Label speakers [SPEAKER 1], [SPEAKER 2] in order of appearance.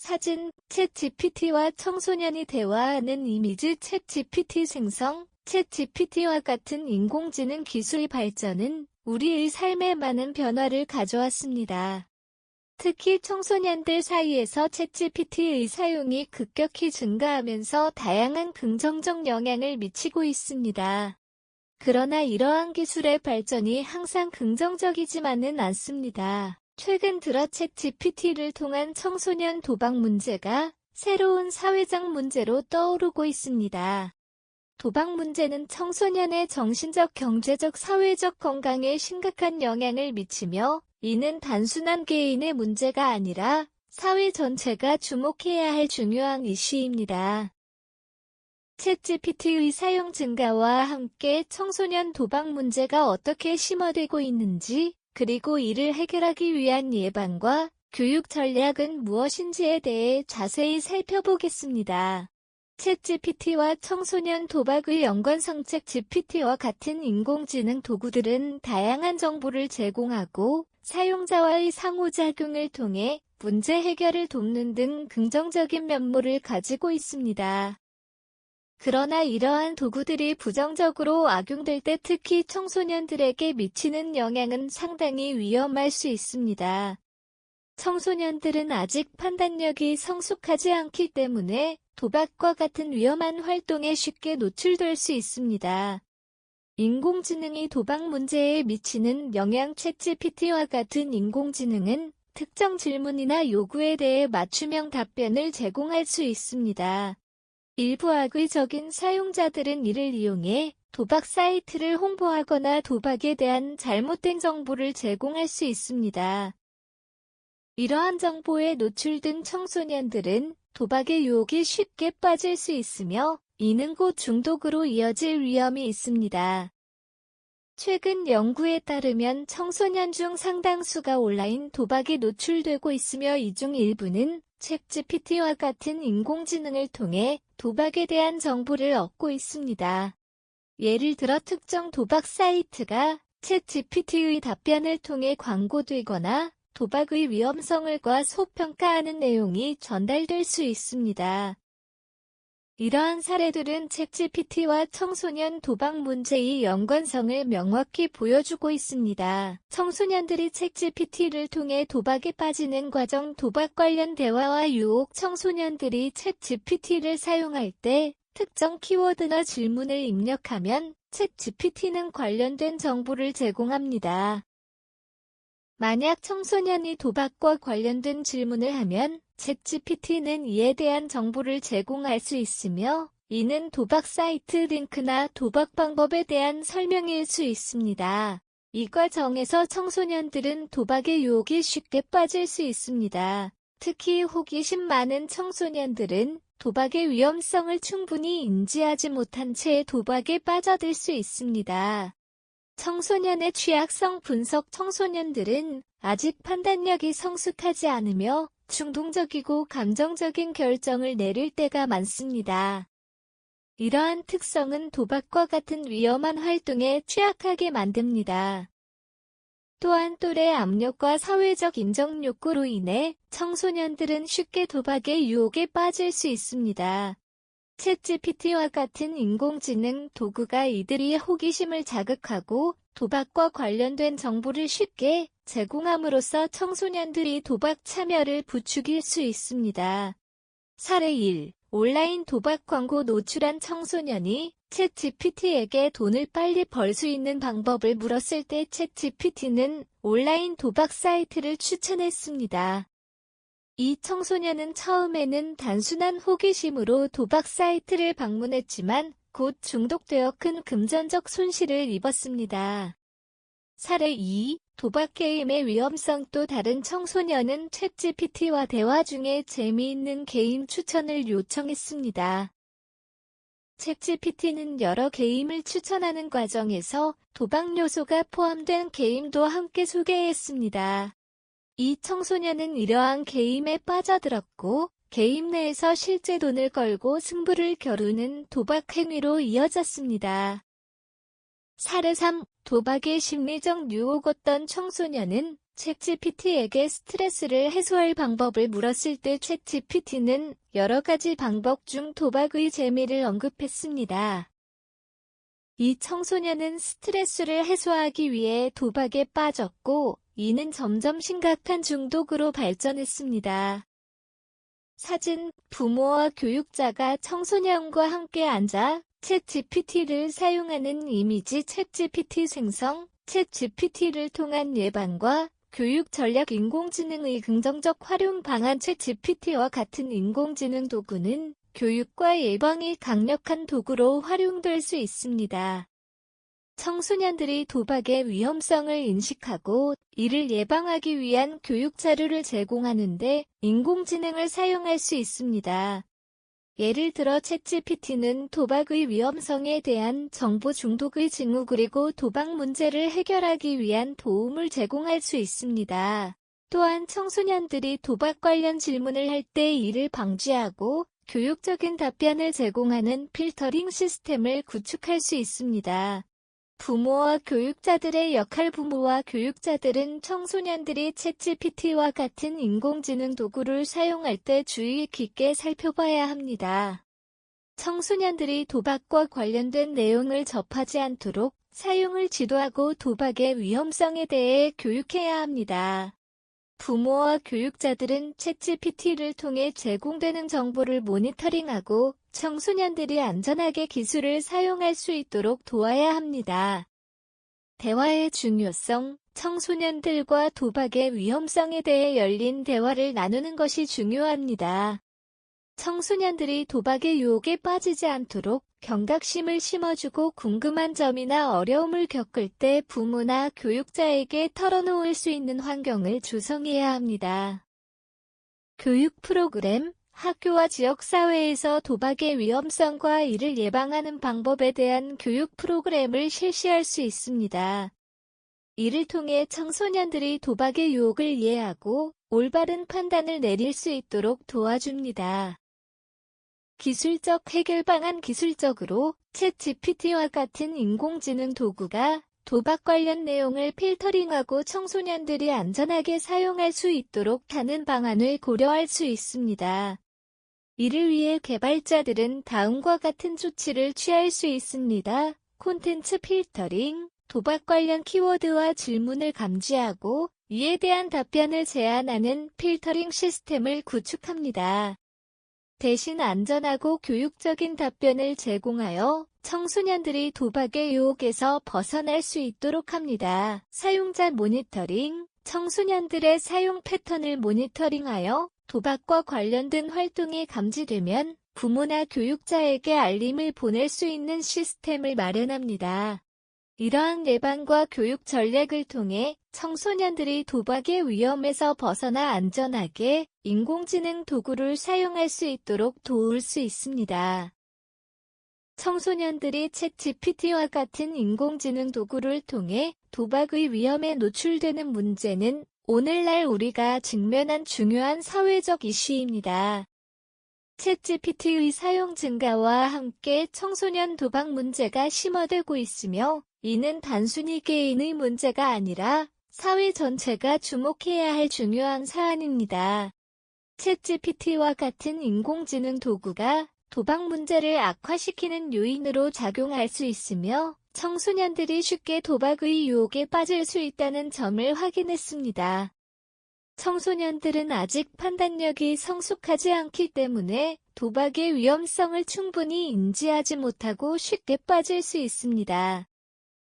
[SPEAKER 1] 사진, 챗GPT와 청소년이 대화하는 이미지 챗GPT 생성, 챗GPT와 같은 인공지능 기술 발전은 우리의 삶에 많은 변화를 가져왔습니다. 특히 청소년들 사이에서 챗GPT의 사용이 급격히 증가하면서 다양한 긍정적 영향을 미치고 있습니다. 그러나 이러한 기술의 발전이 항상 긍정적이지만은 않습니다. 최근 들어 챗GPT를 통한 청소년 도박 문제가 새로운 사회적 문제로 떠오르고 있습니다. 도박 문제는 청소년의 정신적, 경제적, 사회적 건강에 심각한 영향을 미치며 이는 단순한 개인의 문제가 아니라 사회 전체가 주목해야 할 중요한 이슈입니다. 챗GPT의 사용 증가와 함께 청소년 도박 문제가 어떻게 심화되고 있는지, 그리고 이를 해결하기 위한 예방과 교육 전략은 무엇인지에 대해 자세히 살펴보겠습니다. 챗GPT와 청소년 도박의 연관성. 챗GPT와 같은 인공지능 도구들은 다양한 정보를 제공하고 사용자와의 상호작용을 통해 문제 해결을 돕는 등 긍정적인 면모를 가지고 있습니다. 그러나 이러한 도구들이 부정적으로 악용될 때 특히 청소년들에게 미치는 영향은 상당히 위험할 수 있습니다. 청소년들은 아직 판단력이 성숙하지 않기 때문에 도박과 같은 위험한 활동에 쉽게 노출될 수 있습니다. 인공지능이 도박 문제에 미치는 영향. 챗GPT와 같은 인공지능은 특정 질문이나 요구에 대해 맞춤형 답변을 제공할 수 있습니다. 일부 악의적인 사용자들은 이를 이용해 도박 사이트를 홍보하거나 도박에 대한 잘못된 정보를 제공할 수 있습니다. 이러한 정보에 노출된 청소년들은 도박의 유혹이 쉽게 빠질 수 있으며 이는 곧 중독으로 이어질 위험이 있습니다. 최근 연구에 따르면 청소년 중 상당수가 온라인 도박에 노출되고 있으며 이 중 일부는 챗GPT와 같은 인공지능을 통해 도박에 대한 정보를 얻고 있습니다. 예를 들어 특정 도박 사이트가 챗GPT의 답변을 통해 광고되거나 도박의 위험성을 과소평가하는 내용이 전달될 수 있습니다. 이러한 사례들은 챗GPT와 청소년 도박 문제의 연관성을 명확히 보여주고 있습니다. 청소년들이 챗GPT를 통해 도박에 빠지는 과정. 도박 관련 대화와 유혹. 청소년들이 챗GPT를 사용할 때 특정 키워드나 질문을 입력하면 챗GPT는 관련된 정보를 제공합니다. 만약 청소년이 도박과 관련된 질문을 하면 챗GPT는 이에 대한 정보를 제공할 수 있으며 이는 도박 사이트 링크나 도박 방법에 대한 설명일 수 있습니다. 이 과정에서 청소년들은 도박의 유혹에 쉽게 빠질 수 있습니다. 특히 호기심 많은 청소년들은 도박의 위험성을 충분히 인지하지 못한 채 도박에 빠져들 수 있습니다. 청소년의 취약성 분석. 청소년들은 아직 판단력이 성숙하지 않으며 충동적이고 감정적인 결정을 내릴 때가 많습니다. 이러한 특성은 도박과 같은 위험한 활동에 취약하게 만듭니다. 또한 또래 압력과 사회적 인정 욕구로 인해 청소년들은 쉽게 도박의 유혹에 빠질 수 있습니다. 챗GPT와 같은 인공지능 도구가 이들의 호기심을 자극하고 도박과 관련된 정보를 쉽게 제공함으로써 청소년들이 도박 참여를 부추길 수 있습니다. 사례 1. 온라인 도박 광고. 노출한 청소년이 챗GPT에게 돈을 빨리 벌 수 있는 방법을 물었을 때 챗GPT는 온라인 도박 사이트를 추천했습니다. 이 청소년은 처음에는 단순한 호기심으로 도박 사이트를 방문했지만 곧 중독되어 큰 금전적 손실을 입었습니다. 사례 2. 도박 게임의 위험성. 또 다른 청소년은 챗GPT와 대화 중에 재미있는 게임 추천을 요청했습니다. 챗GPT는 여러 게임을 추천하는 과정에서 도박 요소가 포함된 게임도 함께 소개했습니다. 이 청소년은 이러한 게임에 빠져들었고 게임 내에서 실제 돈을 걸고 승부를 겨루는 도박 행위로 이어졌습니다. 사례 3. 도박의 심리적 유혹. 어떤 청소년은 챗GPT에게 스트레스를 해소할 방법을 물었을 때 챗GPT는 여러 가지 방법 중 도박의 재미를 언급했습니다. 이 청소년은 스트레스를 해소하기 위해 도박에 빠졌고, 이는 점점 심각한 중독으로 발전했습니다. 사진, 부모와 교육자가 청소년과 함께 앉아 챗GPT를 사용하는 이미지 챗GPT 생성, 챗GPT를 통한 예방과 교육 전략 인공지능의 긍정적 활용 방안 챗GPT와 같은 인공지능 도구는 교육과 예방이 강력한 도구로 활용될 수 있습니다. 청소년들이 도박의 위험성을 인식하고 이를 예방하기 위한 교육 자료를 제공하는데 인공지능을 사용할 수 있습니다. 예를 들어 챗GPT는 도박의 위험성에 대한 정보 중독의 징후 그리고 도박 문제를 해결하기 위한 도움을 제공할 수 있습니다. 또한 청소년들이 도박 관련 질문을 할 때 이를 방지하고 교육적인 답변을 제공하는 필터링 시스템을 구축할 수 있습니다. 부모와 교육자들의 역할 부모와 교육자들은 청소년들이 챗GPT와 같은 인공지능 도구를 사용할 때 주의 깊게 살펴봐야 합니다. 청소년들이 도박과 관련된 내용을 접하지 않도록 사용을 지도하고 도박의 위험성에 대해 교육해야 합니다. 부모와 교육자들은 챗GPT를 통해 제공되는 정보를 모니터링하고 청소년들이 안전하게 기술을 사용할 수 있도록 도와야 합니다. 대화의 중요성, 청소년들과 도박의 위험성에 대해 열린 대화를 나누는 것이 중요합니다. 청소년들이 도박의 유혹에 빠지지 않도록 경각심을 심어주고 궁금한 점이나 어려움을 겪을 때 부모나 교육자에게 털어놓을 수 있는 환경을 조성해야 합니다. 교육 프로그램, 학교와 지역사회에서 도박의 위험성과 이를 예방하는 방법에 대한 교육 프로그램을 실시할 수 있습니다. 이를 통해 청소년들이 도박의 유혹을 이해하고 올바른 판단을 내릴 수 있도록 도와줍니다. 기술적 해결 방안 기술적으로 챗GPT와 같은 인공지능 도구가 도박 관련 내용을 필터링하고 청소년들이 안전하게 사용할 수 있도록 하는 방안을 고려할 수 있습니다. 이를 위해 개발자들은 다음과 같은 조치를 취할 수 있습니다. 콘텐츠 필터링, 도박 관련 키워드와 질문을 감지하고 이에 대한 답변을 제안하는 필터링 시스템을 구축합니다. 대신 안전하고 교육적인 답변을 제공하여 청소년들이 도박의 유혹에서 벗어날 수 있도록 합니다. 사용자 모니터링, 청소년들의 사용 패턴을 모니터링하여 도박과 관련된 활동이 감지되면 부모나 교육자에게 알림을 보낼 수 있는 시스템을 마련합니다. 이러한 예방과 교육 전략을 통해 청소년들이 도박의 위험에서 벗어나 안전하게 인공지능 도구를 사용할 수 있도록 도울 수 있습니다. 청소년들이 챗GPT와 같은 인공지능 도구를 통해 도박의 위험에 노출되는 문제는 오늘날 우리가 직면한 중요한 사회적 이슈입니다. 챗GPT의 사용 증가와 함께 청소년 도박 문제가 심화되고 있으며 이는 단순히 개인의 문제가 아니라 사회 전체가 주목해야 할 중요한 사안입니다. 챗GPT와 같은 인공지능 도구가 도박 문제를 악화시키는 요인으로 작용할 수 있으며 청소년들이 쉽게 도박의 유혹에 빠질 수 있다는 점을 확인했습니다. 청소년들은 아직 판단력이 성숙하지 않기 때문에 도박의 위험성을 충분히 인지하지 못하고 쉽게 빠질 수 있습니다.